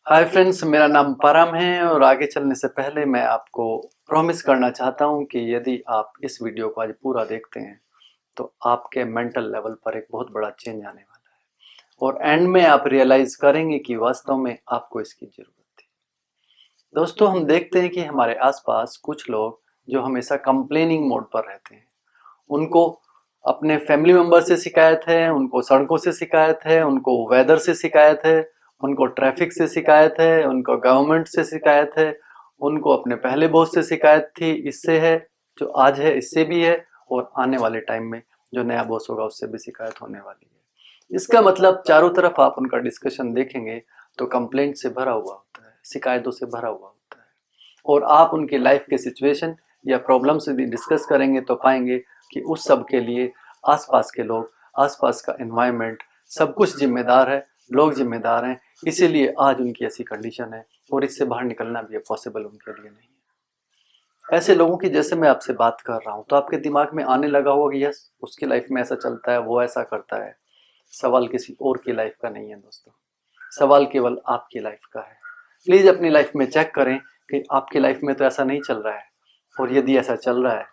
Hi friends, मेरा नाम परम है और आगे चलने से पहले मैं आपको प्रॉमिस करना चाहता हूं कि यदि आप इस वीडियो को आज पूरा देखते हैं तो आपके मेंटल लेवल पर एक बहुत बड़ा चेंज आने वाला है और एंड में आप रियलाइज करेंगे कि वास्तव में आपको इसकी जरूरत थी। दोस्तों, हम देखते हैं कि हमारे आसपास कुछ लोग जो हमेशा कंप्लेनिंग मोड पर रहते हैं, उनको अपने फैमिली मेंबर से शिकायत है, उनको सड़कों से शिकायत है, उनको वेदर से शिकायत है, उनको ट्रैफिक से शिकायत है, उनको गवर्नमेंट से शिकायत है, उनको अपने पहले बॉस से शिकायत थी, इससे है, जो आज है इससे भी है, और आने वाले टाइम में जो नया बॉस होगा उससे भी शिकायत होने वाली है। इसका मतलब चारों तरफ आप उनका डिस्कशन देखेंगे तो कंप्लेंट से भरा हुआ होता है, शिकायतों से भरा हुआ होता है। और आप उनकी लाइफ के सिचुएशन या प्रॉब्लम से डिस्कस करेंगे तो पाएंगे कि उस सब के लिए आसपास के लोग, आसपास का एनवायरनमेंट, सब कुछ जिम्मेदार है, लोग जिम्मेदार हैं। इसीलिए आज उनकी ऐसी कंडीशन है और इससे बाहर निकलना भी पॉसिबल उनके लिए नहीं है। ऐसे लोगों की जैसे मैं आपसे बात कर रहा हूं तो आपके दिमाग में आने लगा होगा कि यस, उसकी लाइफ में ऐसा चलता है, वो ऐसा करता है। सवाल किसी और की लाइफ का नहीं है दोस्तों, सवाल केवल आपकी लाइफ का है। प्लीज अपनी लाइफ में चेक करें कि आपकी लाइफ में तो ऐसा नहीं चल रहा है, और यदि ऐसा चल रहा है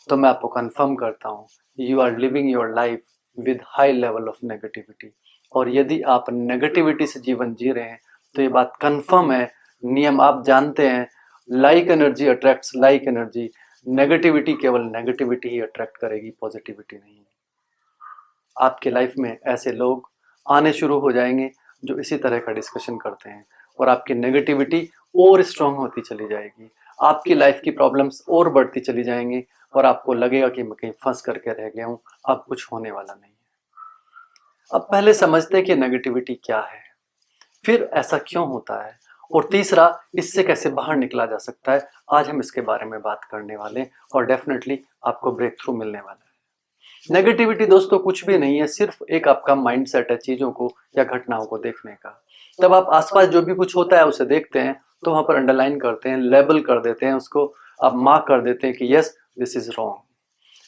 तो मैं आपको कंफर्म करता हूँ, you are living your life with high level of negativity. और यदि आप नेगेटिविटी से जीवन जी रहे हैं तो ये बात कंफर्म है, नियम आप जानते हैं, like energy attracts like energy. Negativity केवल नेगेटिविटी ही अट्रैक्ट करेगी, पॉजिटिविटी नहीं। आपके लाइफ में ऐसे लोग आने शुरू हो जाएंगे जो इसी तरह का डिस्कशन करते हैं, और आपकी नेगेटिविटी और स्ट्रांग होती चली जाएगी, आपकी लाइफ की प्रॉब्लम्स और बढ़ती चली जाएंगी, और आपको लगेगा कि मैं कहीं फंस करके रह गया हूँ, अब कुछ होने वाला नहीं है। अब पहले समझते हैं कि नेगेटिविटी क्या है, फिर ऐसा क्यों होता है, और तीसरा, इससे कैसे बाहर निकला जा सकता है। आज हम इसके बारे में बात करने वाले हैं और डेफिनेटली आपको ब्रेक थ्रू मिलने वाला है। नेगेटिविटी दोस्तों कुछ भी नहीं है, सिर्फ एक आपका माइंडसेट है चीजों को या घटनाओं को देखने का। तब आप आसपास जो भी कुछ होता है उसे देखते हैं तो वहां पर अंडरलाइन करते हैं, लेबल कर देते हैं उसको, आप मार्क कर देते हैं कि यस, दिस इज रॉन्ग,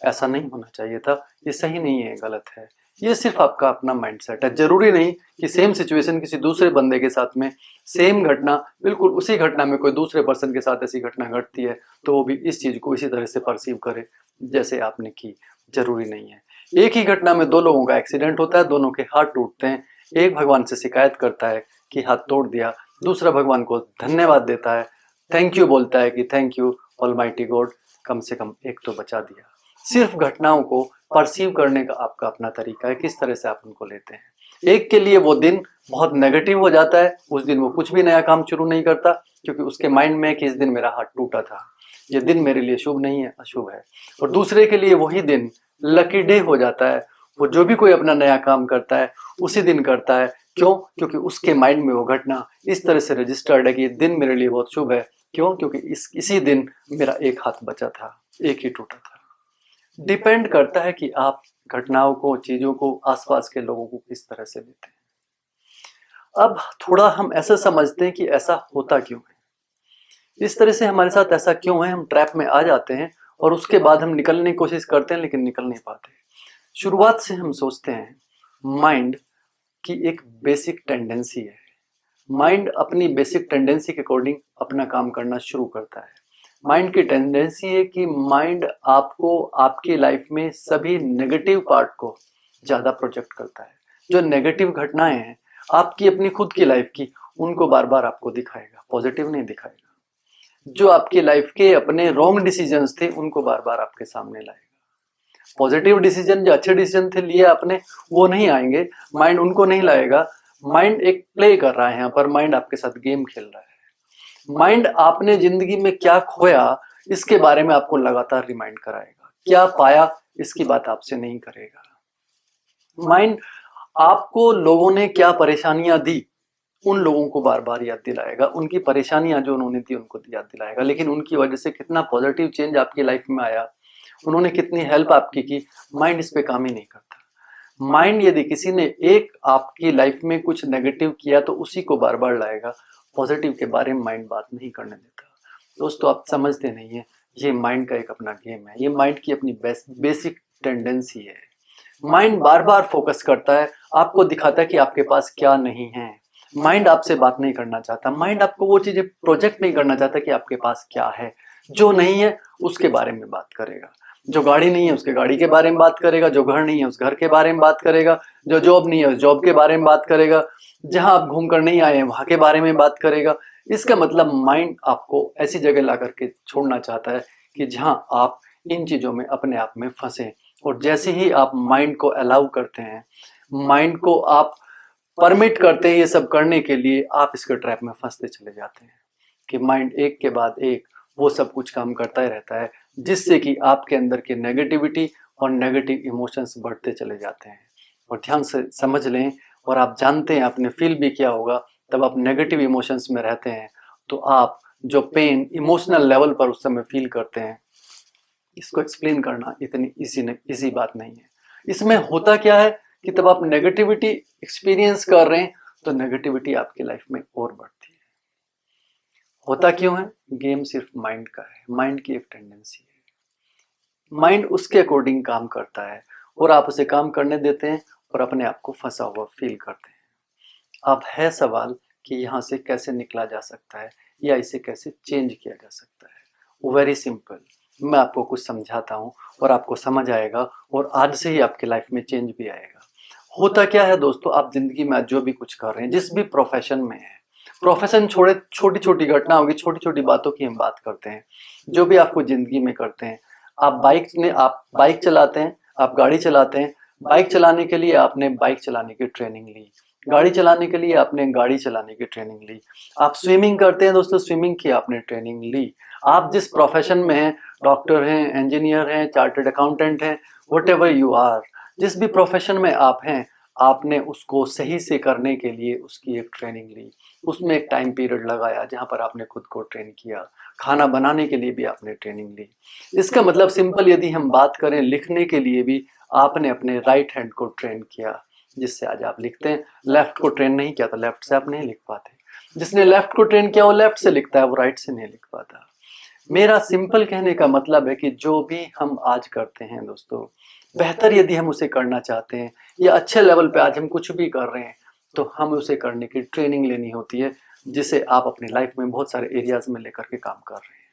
ऐसा नहीं होना चाहिए था, ये सही नहीं है, गलत है। ये सिर्फ आपका अपना माइंडसेट है। जरूरी नहीं कि सेम सिचुएशन किसी दूसरे बंदे के साथ में, सेम घटना, बिल्कुल उसी घटना में कोई दूसरे पर्सन के साथ ऐसी घटना घटती है तो वो भी इस चीज को इसी तरह से परसीव करे जैसे आपने की। जरूरी नहीं है। एक ही घटना में दो लोगों का एक्सीडेंट होता है, दोनों के हाथ टूटते हैं, एक भगवान से शिकायत करता है कि हाथ तोड़ दिया, दूसरा भगवान को धन्यवाद देता है, थैंक यू बोलता है कि थैंक यू ऑलमाइटी गॉड, कम से कम एक तो बचा दिया। सिर्फ घटनाओं को परसीव करने का आपका अपना तरीका है, किस तरह से आप उनको लेते हैं। एक के लिए वो दिन बहुत नेगेटिव हो जाता है, उस दिन वो कुछ भी नया काम शुरू नहीं करता, क्योंकि उसके माइंड में है कि इस दिन मेरा हाथ टूटा था, ये दिन मेरे लिए शुभ नहीं है, अशुभ है। और दूसरे के लिए वही दिन लकी डे हो जाता है, वो जो भी कोई अपना नया काम करता है उसी दिन करता है। क्यों? क्योंकि उसके माइंड में वो घटना इस तरह से रजिस्टर्ड है कि ये दिन मेरे लिए बहुत शुभ है। क्यों? क्योंकि इसी दिन मेरा एक हाथ बचा था, एक ही टूटा था। डिपेंड करता है कि आप घटनाओं को, चीजों को, आसपास के लोगों को किस तरह से लेते हैं। अब थोड़ा हम ऐसा समझते हैं कि ऐसा होता क्यों है, इस तरह से हमारे साथ ऐसा क्यों है, हम ट्रैप में आ जाते हैं और उसके बाद हम निकलने की कोशिश करते हैं लेकिन निकल नहीं पाते। शुरुआत से हम सोचते हैं माइंड की एक बेसिक टेंडेंसी है, माइंड अपनी बेसिक टेंडेंसी के अकॉर्डिंग अपना काम करना शुरू करता है। माइंड की टेंडेंसी है कि माइंड आपको, आपकी लाइफ में सभी नेगेटिव पार्ट को ज्यादा प्रोजेक्ट करता है। जो नेगेटिव घटनाएं हैं आपकी अपनी खुद की लाइफ की, उनको बार बार आपको दिखाएगा, पॉजिटिव नहीं दिखाएगा। जो आपकी लाइफ के अपने रॉन्ग डिसीजंस थे उनको बार बार आपके सामने लाएगा। पॉजिटिव डिसीजन, जो अच्छे डिसीजन थे लिए आपने, वो नहीं आएंगे, माइंड उनको नहीं लाएगा। माइंड एक प्ले कर रहा है यहाँ पर, माइंड आपके साथ गेम खेल रहा है। माइंड आपने जिंदगी में क्या खोया इसके बारे में आपको लगातार रिमाइंड कराएगा, क्या पाया इसकी बात आपसे नहीं करेगा। माइंड आपको लोगों ने क्या परेशानियां दी उन लोगों को बार बार याद दिलाएगा, उनकी परेशानियां जो उन्होंने दी उनको याद दिलाएगा, लेकिन उनकी वजह से कितना पॉजिटिव चेंज आपकी लाइफ में आया, उन्होंने कितनी हेल्प आपकी की, माइंड इस पे काम ही नहीं करता। माइंड यदि किसी ने एक आपकी लाइफ में कुछ नेगेटिव किया तो उसी को बार बार लाएगा, पॉजिटिव के बारे में माइंड बात नहीं करने देता। दोस्तों, आप समझते नहीं है, ये माइंड का एक अपना गेम है, ये माइंड की अपनी बेसिक टेंडेंसी है। माइंड बार बार फोकस करता है, आपको दिखाता है कि आपके पास क्या नहीं है, माइंड आपसे बात नहीं करना चाहता, माइंड आपको वो चीजें प्रोजेक्ट नहीं करना चाहता कि आपके पास क्या है। जो नहीं है उसके बारे में बात करेगा, जो गाड़ी नहीं है उसके गाड़ी के बारे में बात करेगा, जो घर नहीं है उस घर के बारे में बात करेगा, जो जॉब नहीं है उस जॉब के बारे में बात करेगा, जहां आप घूम कर नहीं आए हैं वहां के बारे में बात करेगा। इसका मतलब माइंड आपको ऐसी जगह ला करके छोड़ना चाहता है कि जहां आप इन चीजों में अपने आप में फंसे। और जैसे ही आप माइंड को अलाउ करते हैं, माइंड को आप परमिट करते हैं ये सब करने के लिए, आप इसके ट्रैप में फंसते चले जाते हैं कि माइंड एक के बाद एक वो सब कुछ काम करता ही रहता है, जिससे कि आपके अंदर की नेगेटिविटी और नेगेटिव इमोशंस बढ़ते चले जाते हैं। और ध्यान से समझ लें, और आप जानते हैं, आपने फील भी किया होगा, तब आप नेगेटिव इमोशंस में रहते हैं तो आप जो पेन इमोशनल लेवल पर उस समय फील करते हैं, इसको एक्सप्लेन करना इतनी इजी बात नहीं है। इसमें होता क्या है कि तब आप नेगेटिविटी एक्सपीरियंस कर रहे हैं तो नेगेटिविटी आपकी लाइफ में और बढ़ती है। होता क्यों है? गेम सिर्फ माइंड का है, माइंड की एक टेंडेंसी है। माइंड उसके अकॉर्डिंग काम करता है और आप उसे काम करने देते हैं और अपने आप को फंसा हुआ फील करते हैं। अब है सवाल कि यहाँ से कैसे निकला जा सकता है या इसे कैसे चेंज किया जा सकता है। वेरी सिंपल, मैं आपको कुछ समझाता हूँ और आपको समझ आएगा और आज से ही आपके लाइफ में चेंज भी आएगा। होता क्या है दोस्तों, आप जिंदगी में आज जो भी कुछ कर रहे हैं, जिस भी प्रोफेशन में है, प्रोफेशन छोड़े, छोटी छोटी घटना होगी, छोटी छोटी बातों की हम बात करते हैं, जो भी आपको जिंदगी में करते हैं। आप बाइक चलाते हैं, आप गाड़ी चलाते हैं। बाइक चलाने के लिए आपने बाइक चलाने की ट्रेनिंग ली, गाड़ी चलाने के लिए आपने गाड़ी चलाने की ट्रेनिंग ली। आप स्विमिंग करते हैं दोस्तों, स्विमिंग की आपने ट्रेनिंग ली। आप जिस प्रोफेशन में हैं, डॉक्टर हैं, इंजीनियर हैं, चार्टर्ड अकाउंटेंट हैं, व्हाटएवर यू आर, जिस भी प्रोफेशन में आप हैं, आपने उसको सही से करने के लिए उसकी एक ट्रेनिंग ली, उसमें एक टाइम पीरियड लगाया जहां पर आपने खुद को ट्रेन किया। खाना बनाने के लिए भी आपने ट्रेनिंग ली। इसका मतलब सिंपल यदि हम बात करें, लिखने के लिए भी आपने अपने राइट हैंड को ट्रेन किया, जिससे आज आप लिखते हैं। लेफ्ट को ट्रेन नहीं किया तो लेफ्ट से आप नहीं लिख पाते। जिसने लेफ्ट को ट्रेन किया वो लेफ्ट से लिखता है, वो राइट से नहीं लिख पाता। मेरा सिंपल कहने का मतलब है कि जो भी हम आज करते हैं दोस्तों, बेहतर यदि हम उसे करना चाहते हैं या अच्छे लेवल पे आज हम कुछ भी कर रहे हैं, तो हम उसे करने की ट्रेनिंग लेनी होती है, जिसे आप अपनी लाइफ में बहुत सारे एरियाज में लेकर के काम कर रहे हैं।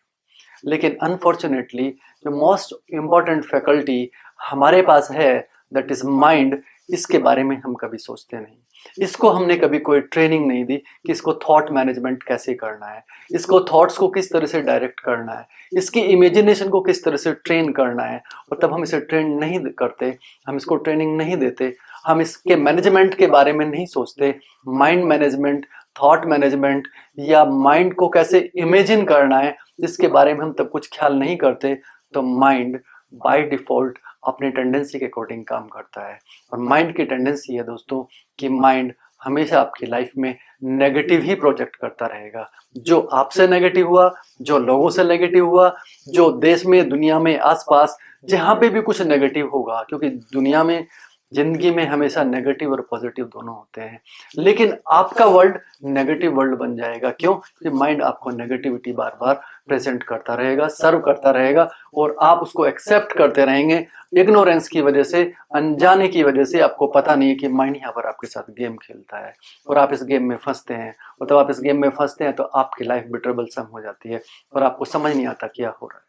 लेकिन अनफॉर्चुनेटली जो मोस्ट इम्पॉर्टेंट फैकल्टी हमारे पास है, दैट इज माइंड, इसके बारे में हम कभी सोचते नहीं। इसको हमने कभी कोई ट्रेनिंग नहीं दी कि इसको थॉट मैनेजमेंट कैसे करना है, इसको थॉट्स को किस तरह से डायरेक्ट करना है, इसकी इमेजिनेशन को किस तरह से ट्रेन करना है। और तब हम इसे ट्रेन नहीं करते, हम इसको ट्रेनिंग नहीं देते, हम इसके मैनेजमेंट के बारे में नहीं सोचते। माइंड मैनेजमेंट, थॉट मैनेजमेंट या माइंड को कैसे इमेजिन करना है, इसके बारे में हम तब कुछ ख्याल नहीं करते। तो माइंड बाय डिफॉल्ट अपनी टेंडेंसी के अकॉर्डिंग काम करता है। और माइंड की टेंडेंसी है दोस्तों कि माइंड हमेशा आपकी लाइफ में नेगेटिव ही प्रोजेक्ट करता रहेगा। जो आपसे नेगेटिव हुआ, जो लोगों से नेगेटिव हुआ, जो देश में, दुनिया में, आसपास जहां पे भी कुछ नेगेटिव होगा, क्योंकि दुनिया में, जिंदगी में हमेशा नेगेटिव और पॉजिटिव दोनों होते हैं, लेकिन आपका वर्ल्ड नेगेटिव वर्ल्ड बन जाएगा। क्यों? क्योंकि माइंड आपको नेगेटिविटी बार बार प्रेजेंट करता रहेगा, सर्व करता रहेगा, और आप उसको एक्सेप्ट करते रहेंगे। इग्नोरेंस की वजह से, अनजाने की वजह से, आपको पता नहीं है कि माइंड यहाँ पर आपके साथ गेम खेलता है और आप इस गेम में फंसते हैं। और तब आप इस गेम में फंसते हैं तो आपकी लाइफ भी ट्रबल सम हो जाती है और आपको समझ नहीं आता क्या हो रहा है।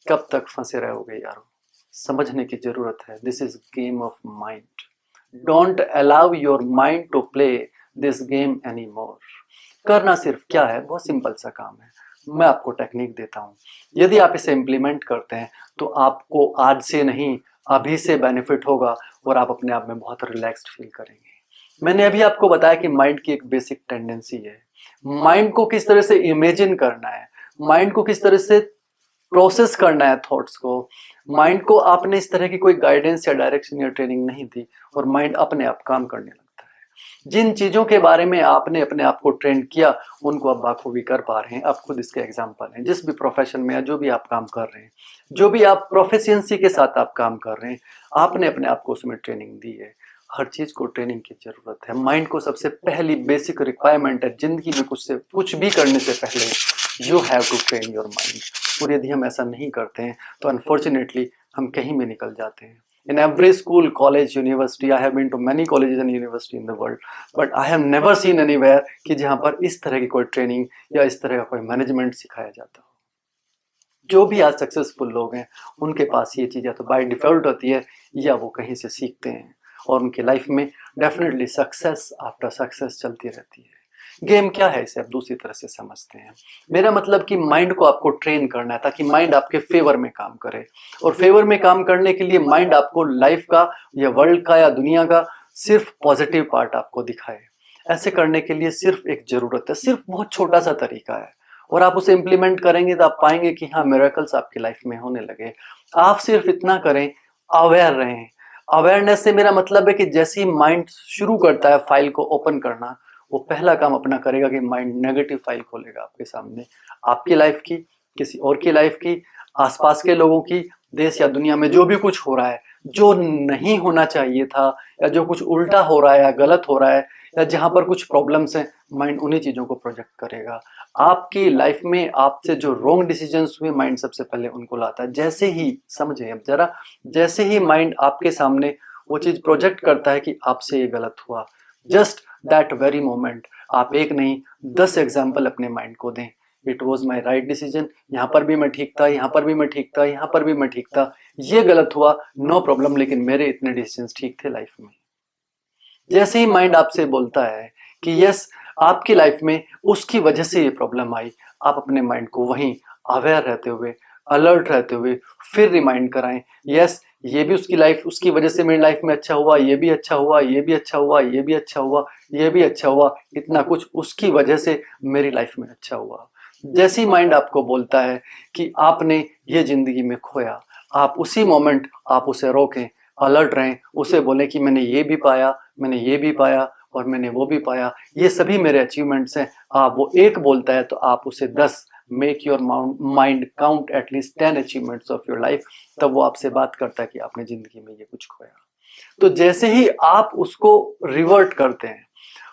कब तक फंसे रहोगे यारो? समझने की जरूरत है। This is game of mind. Don't allow your mind to play this game anymore. करना सिर्फ क्या है, बहुत सिंपल सा काम है। मैं आपको टेक्निक देता हूँ, यदि आप इसे इम्प्लीमेंट करते हैं तो आपको आज से नहीं, अभी से बेनिफिट होगा और आप अपने आप में बहुत रिलैक्स्ड फील करेंगे। मैंने अभी आपको बताया कि माइंड की एक बेसिक टेंडेंसी है, माइंड को किस तरह से इमेजिन करना है, माइंड को किस तरह से प्रोसेस करना है थॉट्स को। माइंड को आपने इस तरह की कोई गाइडेंस या डायरेक्शन या ट्रेनिंग नहीं दी और माइंड अपने आप काम करने लगता है। जिन चीजों के बारे में आपने अपने आप को ट्रेन किया, उनको आप बाखूबी कर पा रहे हैं। आप खुद इसके एग्जाम्पल हैं। जिस भी प्रोफेशन में या जो भी आप काम कर रहे हैं, जो भी आप प्रोफिशिएंसी के साथ आप काम कर रहे हैं, आपने अपने आप को उसमें ट्रेनिंग दी है। हर चीज को ट्रेनिंग की जरूरत है। माइंड को सबसे पहली बेसिक रिक्वायरमेंट है जिंदगी में कुछ भी करने से पहले, you have to train your mind. और यदि हम ऐसा नहीं करते हैं तो अनफॉर्चुनेटली हम कहीं में निकल जाते हैं। In every school, college, university, I have been to many colleges and university in the world, but I have never seen anywhere कि जहाँ पर इस तरह की कोई ट्रेनिंग या इस तरह का कोई मैनेजमेंट सिखाया जाता हो। जो भी आज सक्सेसफुल लोग हैं उनके पास ये चीज़ें तो बाय डिफ़ॉल्ट होती है या वो कहीं से सीखते हैं, और उनकी लाइफ में डेफिनेटली सक्सेस आफ्टर सक्सेस चलती रहती है। गेम क्या है इसे आप दूसरी तरह से समझते हैं। मेरा मतलब कि माइंड को आपको ट्रेन करना है ताकि माइंड आपके फेवर में काम करे, और फेवर में काम करने के लिए माइंड आपको लाइफ का या वर्ल्ड का या दुनिया का सिर्फ पॉजिटिव पार्ट आपको दिखाए। ऐसे करने के लिए सिर्फ एक ज़रूरत है, सिर्फ बहुत छोटा सा तरीका है, और आप उसे इम्प्लीमेंट करेंगे तो आप पाएंगे कि हाँ, मिरेकल्स आपकी लाइफ में होने लगे। आप सिर्फ इतना करें, अवेयर रहें। अवेयरनेस से मेरा मतलब है कि जैसे ही माइंड शुरू करता है फाइल को ओपन करना, वो पहला काम अपना करेगा कि माइंड नेगेटिव फाइल खोलेगा आपके सामने, आपकी लाइफ की, किसी और की लाइफ की, आसपास के लोगों की, देश या दुनिया में जो भी कुछ हो रहा है, जो नहीं होना चाहिए था, या जो कुछ उल्टा हो रहा है या गलत हो रहा है, या जहाँ पर कुछ प्रॉब्लम्स हैं, माइंड उन्हीं चीज़ों को प्रोजेक्ट करेगा। आपकी लाइफ में आपसे जो रॉन्ग डिसीजंस हुए, माइंड सबसे पहले उनको लाता है। जैसे ही, समझे अब जरा, जैसे ही माइंड आपके सामने वो चीज़ प्रोजेक्ट करता है कि आपसे ये गलत हुआ, जस्ट दैट वेरी मोमेंट आप एक नहीं 10 एग्जाम्पल अपने माइंड को दें। It was my right decision, यहाँ पर भी मैं ठीक था, यहाँ पर भी मैं ठीक था, यहाँ पर भी मैं ठीक था, ये गलत हुआ, नो प्रॉब्लम, लेकिन मेरे इतने डिसीजन ठीक थे लाइफ में। जैसे ही माइंड आपसे बोलता है कि यस, आपकी लाइफ में उसकी वजह से ये प्रॉब्लम आई, आप अपने माइंड को वहीं अवेयर रहते हुए, अलर्ट रहते हुए फिर रिमाइंड कराएं, यस, ये भी उसकी लाइफ, उसकी वजह से मेरी लाइफ में अच्छा हुआ, ये भी अच्छा हुआ, ये भी अच्छा हुआ, ये भी अच्छा हुआ, ये भी अच्छा हुआ, इतना कुछ उसकी वजह से मेरी लाइफ में अच्छा हुआ। जैसे ही माइंड आपको बोलता है कि आपने ये जिंदगी में खोया, आप उसी मोमेंट आप उसे रोकें, अलर्ट रहें, उसे बोलें कि मैंने ये भी पाया, मैंने ये भी पाया, और मैंने वो भी पाया, ये सभी मेरे अचीवमेंट्स हैं। आप वो एक बोलता है तो आप उसे 10, make your mind count at least 10 achievements of your life, तब वो आपसे बात करता है कि आपने जिंदगी में ये कुछ खोया। तो जैसे ही आप उसको रिवर्ट करते हैं,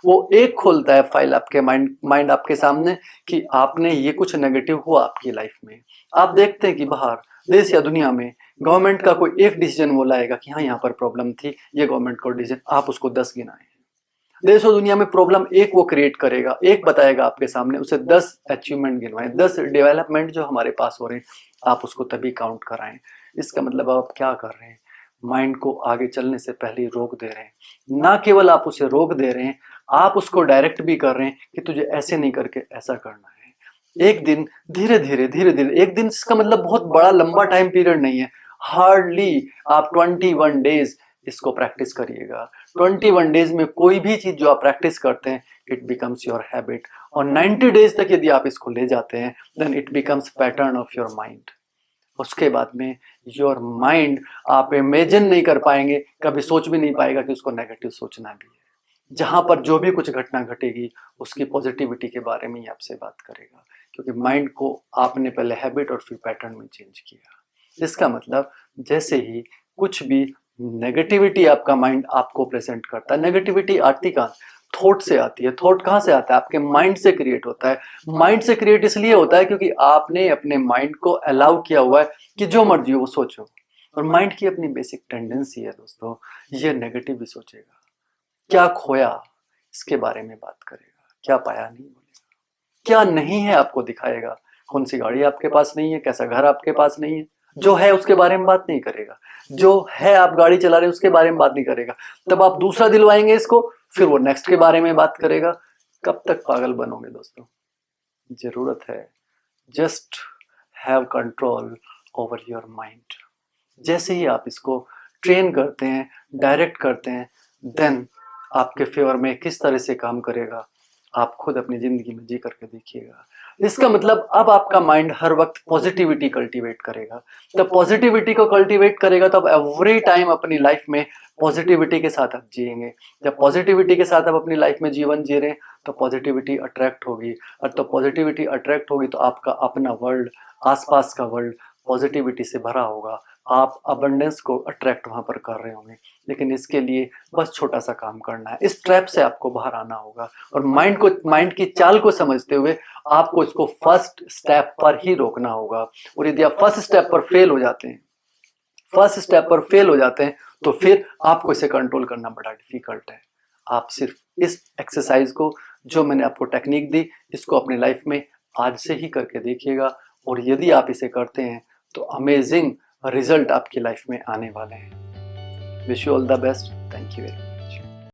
वो एक खोलता है फाइल आपके माइंड आपके सामने कि आपने ये कुछ नेगेटिव हुआ आपकी लाइफ में। आप देखते हैं कि बाहर देश या दुनिया में गवर्नमेंट का कोई एक डिसीजन वो लाएगा कि हाँ, यहाँ पर प्रॉब्लम थी, ये गवर्नमेंट का डिसीजन, आप उसको 10 गिनाएं। देश और दुनिया में प्रॉब्लम एक वो क्रिएट करेगा, एक बताएगा आपके सामने, उसे 10 अचीवमेंट गिनवाएं, 10 डेवलपमेंट जो हमारे पास हो रहे हैं, आप उसको तभी काउंट कराएं। इसका मतलब आप क्या कर रहे हैं, माइंड को आगे चलने से पहले रोक दे रहे हैं। ना केवल आप उसे रोक दे रहे हैं, आप उसको डायरेक्ट भी कर रहे हैं कि तुझे ऐसे नहीं करके ऐसा करना है। एक दिन धीरे धीरे धीरे धीरे, एक दिन इसका मतलब बहुत बड़ा लंबा टाइम पीरियड नहीं है, हार्डली आप 21 डेज इसको प्रैक्टिस करिएगा। 21 डेज में कोई भी चीज जो आप प्रैक्टिस करते हैं, इट बिकम्स योर हैबिट, और 90 डेज तक यदि आप इसको ले जाते हैं, then it becomes pattern of your mind. उसके बाद में योर माइंड, आप इमेजिन नहीं कर पाएंगे, कभी सोच भी नहीं पाएगा कि उसको नेगेटिव सोचना भी है। जहां पर जो भी कुछ घटना घटेगी, उसकी पॉजिटिविटी के बारे में ही आपसे बात करेगा, क्योंकि माइंड को आपने पहले हैबिट और फिर पैटर्न में चेंज किया। इसका मतलब जैसे ही कुछ भी नेगेटिविटी आपका माइंड आपको प्रेजेंट करता है, नेगेटिविटी आती कहाँ, थॉट से आती है। थॉट कहाँ से आता है, आपके माइंड से क्रिएट होता है। माइंड से क्रिएट इसलिए होता है क्योंकि आपने अपने माइंड को अलाउ किया हुआ है कि जो मर्जी हो वो सोचो, और माइंड की अपनी बेसिक टेंडेंसी है दोस्तों, ये नेगेटिव भी सोचेगा। क्या खोया इसके बारे में बात करेगा, क्या पाया नहीं बोलेगा, क्या नहीं है आपको दिखाएगा, कौन सी गाड़ी आपके पास नहीं है, कैसा घर आपके पास नहीं है, जो है उसके बारे में बात नहीं करेगा। जो है आप गाड़ी चला रहे हैं उसके बारे में बात नहीं करेगा, तब आप दूसरा दिलवाएंगे इसको, फिर वो नेक्स्ट के बारे में बात करेगा। कब तक पागल बनोगे दोस्तों। जरूरत है just have control over your mind. जैसे ही आप इसको ट्रेन करते हैं, डायरेक्ट करते हैं, देन आपके फेवर में किस तरह से काम करेगा, आप खुद अपनी जिंदगी में जी करके देखिएगा। इसका मतलब अब आपका माइंड हर वक्त पॉजिटिविटी कल्टीवेट करेगा। जब पॉजिटिविटी को कल्टीवेट करेगा तो आप एवरी टाइम अपनी लाइफ में पॉजिटिविटी के साथ आप जिएंगे। जब पॉजिटिविटी के साथ आप अपनी लाइफ में जीवन जी रहे हैं तो पॉजिटिविटी अट्रैक्ट होगी, और तो पॉजिटिविटी अट्रैक्ट होगी तो आपका अपना वर्ल्ड, आसपास का वर्ल्ड पॉजिटिविटी से भरा होगा। आप अबंडेंस को अट्रैक्ट वहां पर कर रहे होंगे। लेकिन इसके लिए बस छोटा सा काम करना है, इस ट्रैप से आपको बाहर आना होगा, और माइंड की चाल को समझते हुए आपको इसको फर्स्ट स्टेप पर ही रोकना होगा। और यदि आप फर्स्ट स्टेप पर फेल हो जाते हैं, फर्स्ट स्टेप पर फेल हो जाते हैं तो फिर आपको इसे कंट्रोल करना बड़ा डिफिकल्ट है। आप सिर्फ इस एक्सरसाइज को, जो मैंने आपको टेक्निक दी, इसको अपनी लाइफ में आज से ही करके देखिएगा, और यदि आप इसे करते हैं तो अमेजिंग रिजल्ट आपकी लाइफ में आने वाले हैं। Wish you all the best. Thank you very much.